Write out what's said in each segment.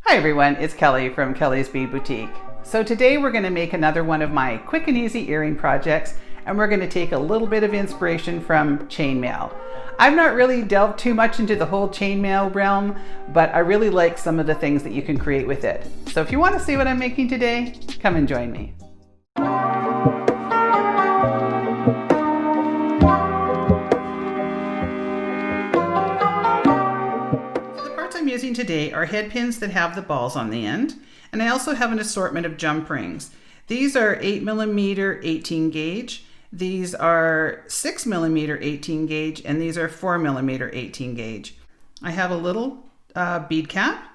Hi everyone, it's Kelly from Kelly's Bead Boutique. So today we're going to make another one of my quick and easy earring projects, and we're going to take a little bit of inspiration from chainmail. I've not really delved too much into the whole chainmail realm, but I really like some of the things that you can create with it. So if you want to see what I'm making today, come and join me. Using today are head pins that have the balls on the end, and I also have an assortment of jump rings. These are 8mm 18 gauge, these are 6mm 18 gauge, and these are 4mm 18 gauge. I have a little bead cap.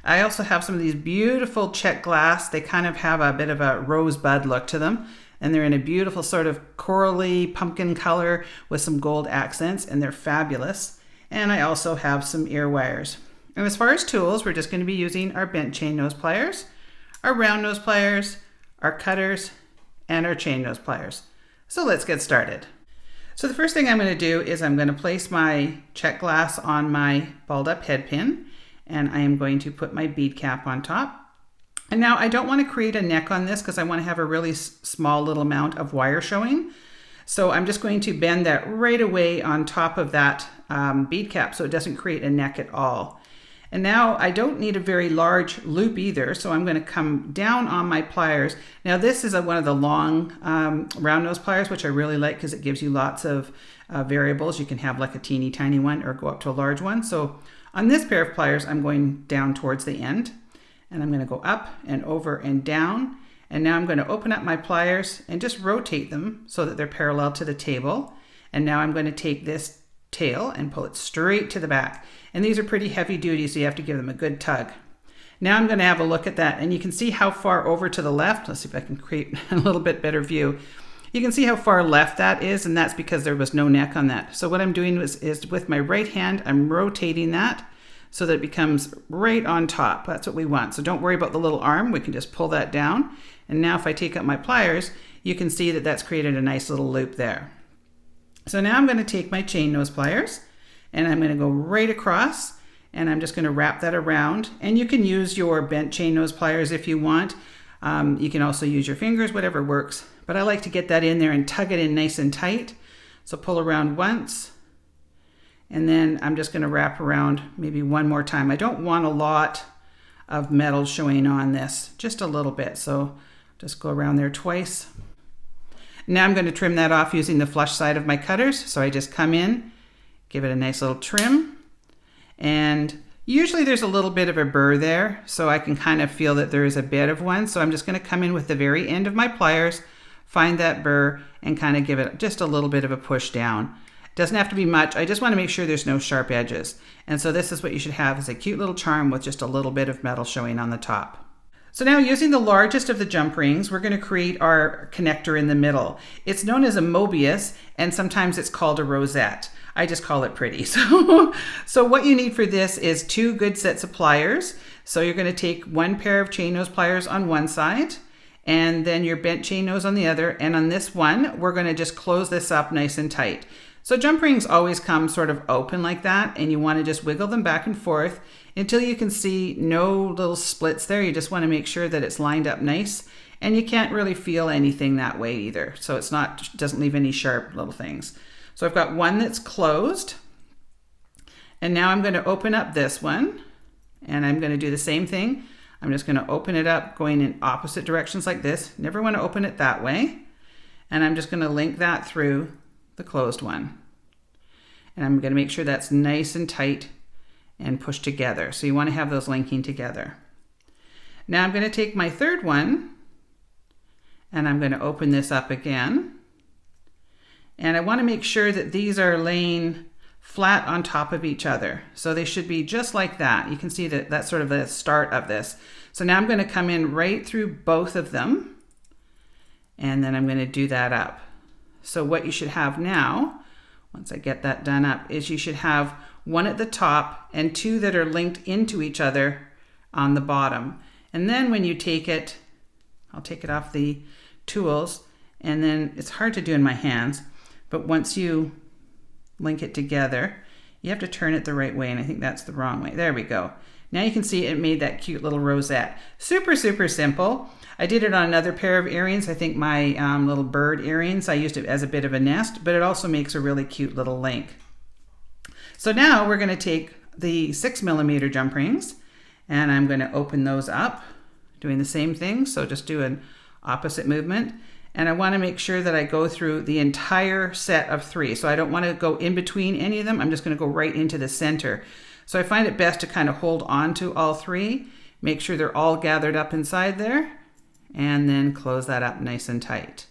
I also have some of these beautiful check glass. They kind of have a bit of a rosebud look to them, and they're in a beautiful sort of corally pumpkin color with some gold accents, and they're fabulous. And I also have some ear wires. And as far as tools, we're just going to be using our bent chain nose pliers, our round nose pliers, our cutters, and our chain nose pliers. So let's get started. So the first thing I'm going to do is I'm going to place my check glass on my balled up head pin, and I am going to put my bead cap on top. And now I don't want to create a neck on this because I want to have a really small little amount of wire showing. So I'm just going to bend that right away on top of that bead cap so it doesn't create a neck at all. And now I don't need a very large loop either, so I'm going to come down on my pliers. Now this is one of the long round nose pliers, which I really like because it gives you lots of variables. You can have like a teeny tiny one or go up to a large one. So on this pair of pliers, I'm going down towards the end, and I'm going to go up and over and down. And now I'm going to open up my pliers and just rotate them so that they're parallel to the table. And now I'm going to take this tail and pull it straight to the back. And these are pretty heavy duty, so you have to give them a good tug. Now I'm going to have a look at that, and you can see how far over to the left. Let's see if I can create a little bit better view. You can see how far left that is, and that's because there was no neck on that. So what I'm doing is with my right hand, I'm rotating that so that it becomes right on top. That's what we want. So don't worry about the little arm. We can just pull that down. And now if I take up my pliers, you can see that that's created a nice little loop there. So now I'm going to take my chain nose pliers, and I'm going to go right across, and I'm just going to wrap that around. And you can use your bent chain nose pliers if you want. You can also use your fingers, whatever works. But I like to get that in there and tug it in nice and tight. So pull around once, and then I'm just going to wrap around maybe one more time. I don't want a lot of metal showing on this, just a little bit. So just go around there twice. Now I'm going to trim that off using the flush side of my cutters. So I just come in, give it a nice little trim, and usually there's a little bit of a burr there, so I can kind of feel that there is a bit of one. So I'm just going to come in with the very end of my pliers, find that burr, and kind of give it just a little bit of a push down. It doesn't have to be much. I just want to make sure there's no sharp edges. And so this is what you should have, is a cute little charm with just a little bit of metal showing on the top. So now, using the largest of the jump rings, we're going to create our connector in the middle. It's known as a Mobius, and sometimes it's called a rosette. I just call it pretty. So what you need for this is 2 good sets of pliers. So you're going to take 1 pair of chain nose pliers on one side, and then your bent chain nose on the other. And on this one, we're going to just close this up nice and tight. So jump rings always come sort of open like that, and you want to just wiggle them back and forth until you can see no little splits there. You just want to make sure that it's lined up nice, and you can't really feel anything that way either. So it's not, doesn't leave any sharp little things. So I've got one that's closed, and now I'm going to open up this one, and I'm going to do the same thing. I'm just going to open it up going in opposite directions like this. Never want to open it that way. And I'm just going to link that through the closed one. And I'm going to make sure that's nice and tight and pushed together. So you want to have those linking together. Now I'm going to take my third one, and I'm going to open this up again. And I want to make sure that these are laying flat on top of each other. So they should be just like that. You can see that that's sort of the start of this. So now I'm going to come in right through both of them, and then I'm going to do that up. So what you should have now, once I get that done up, is you should have 1 at the top and 2 that are linked into each other on the bottom. And then when you take it, I'll take it off the tools, and then it's hard to do in my hands, but once you link it together, you have to turn it the right way, and I think that's the wrong way. There we go. Now you can see it made that cute little rosette. Super, super simple. I did it on another pair of earrings. I think my little bird earrings, I used it as a bit of a nest, but it also makes a really cute little link. So now we're going to take the 6mm jump rings, and I'm going to open those up, doing the same thing. So just do an opposite movement. And I want to make sure that I go through the entire set of 3. So I don't want to go in between any of them. I'm just going to go right into the center. So I find it best to kind of hold on to all 3, make sure they're all gathered up inside there, and then close that up nice and tight.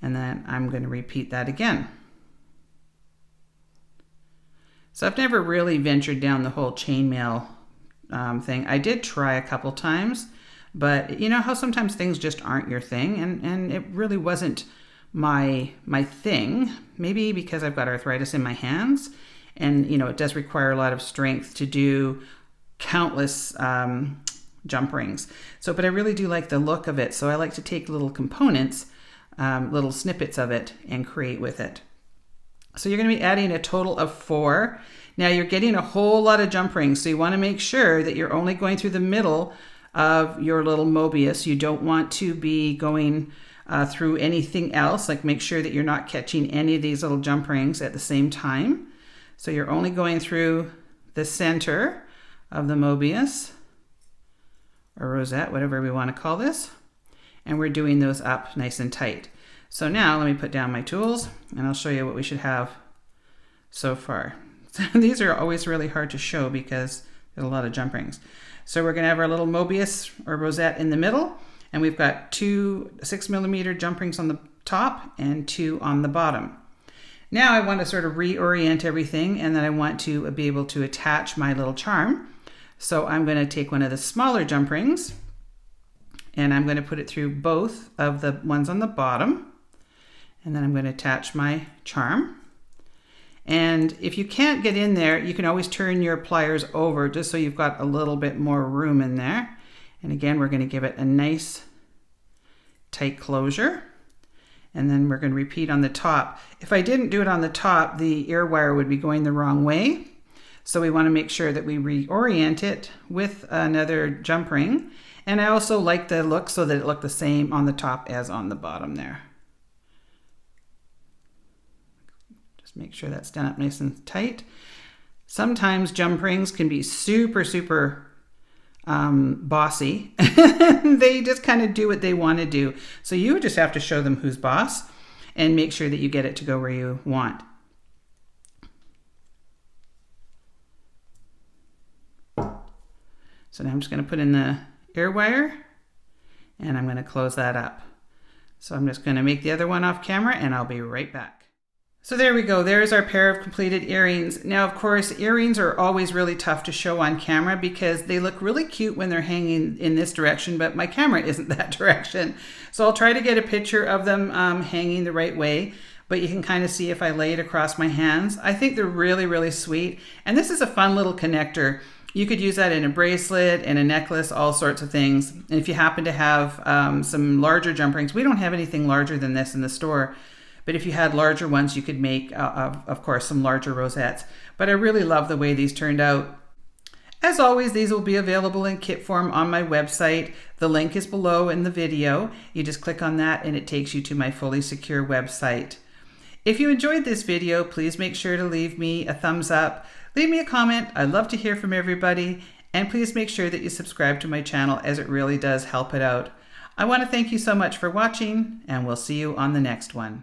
And then I'm going to repeat that again. So I've never really ventured down the whole chainmail thing. I did try a couple times, but you know how sometimes things just aren't your thing, and it really wasn't my thing. Maybe because I've got arthritis in my hands, and you know it does require a lot of strength to do countless jump rings. So, but I really do like the look of it. So I like to take little components, little snippets of it, and create with it. So you're going to be adding a total of 4. Now you're getting a whole lot of jump rings. So you want to make sure that you're only going through the middle of your little Mobius. You don't want to be going through anything else. Like make sure that you're not catching any of these little jump rings at the same time. So you're only going through the center of the Mobius, or rosette, whatever we want to call this, and we're doing those up nice and tight. So now let me put down my tools and I'll show you what we should have so far. These are always really hard to show because there's a lot of jump rings. So we're going to have our little Mobius or rosette in the middle, and we've got 2 6mm jump rings on the top and 2 on the bottom. Now I want to sort of reorient everything, and then I want to be able to attach my little charm. So I'm going to take one of the smaller jump rings and I'm going to put it through both of the ones on the bottom, and then I'm going to attach my charm. And if you can't get in there, you can always turn your pliers over just so you've got a little bit more room in there. And again, we're going to give it a nice tight closure. And then we're going to repeat on the top. If I didn't do it on the top, the ear wire would be going the wrong way. So we want to make sure that we reorient it with another jump ring. And I also like the look so that it looked the same on the top as on the bottom there. Just make sure that's done up nice and tight. Sometimes jump rings can be super, super bossy. They just kind of do what they want to do. So you just have to show them who's boss and make sure that you get it to go where you want. So now I'm just going to put in the ear wire and I'm going to close that up. So I'm just going to make the other one off camera and I'll be right back. So there we go. There's our pair of completed earrings. Now, of course, earrings are always really tough to show on camera because they look really cute when they're hanging in this direction, but my camera isn't that direction. So I'll try to get a picture of them hanging the right way, but you can kind of see if I lay it across my hands. I think they're really, really sweet. And this is a fun little connector. You could use that in a bracelet, in a necklace, all sorts of things. And if you happen to have some larger jump rings, we don't have anything larger than this in the store, but if you had larger ones, you could make, of course, some larger rosettes. But I really love the way these turned out. As always, these will be available in kit form on my website. The link is below in the video. You just click on that and it takes you to my fully secure website. If you enjoyed this video, please make sure to leave me a thumbs up. Leave me a comment. I'd love to hear from everybody. And please make sure that you subscribe to my channel as it really does help it out. I want to thank you so much for watching, and we'll see you on the next one.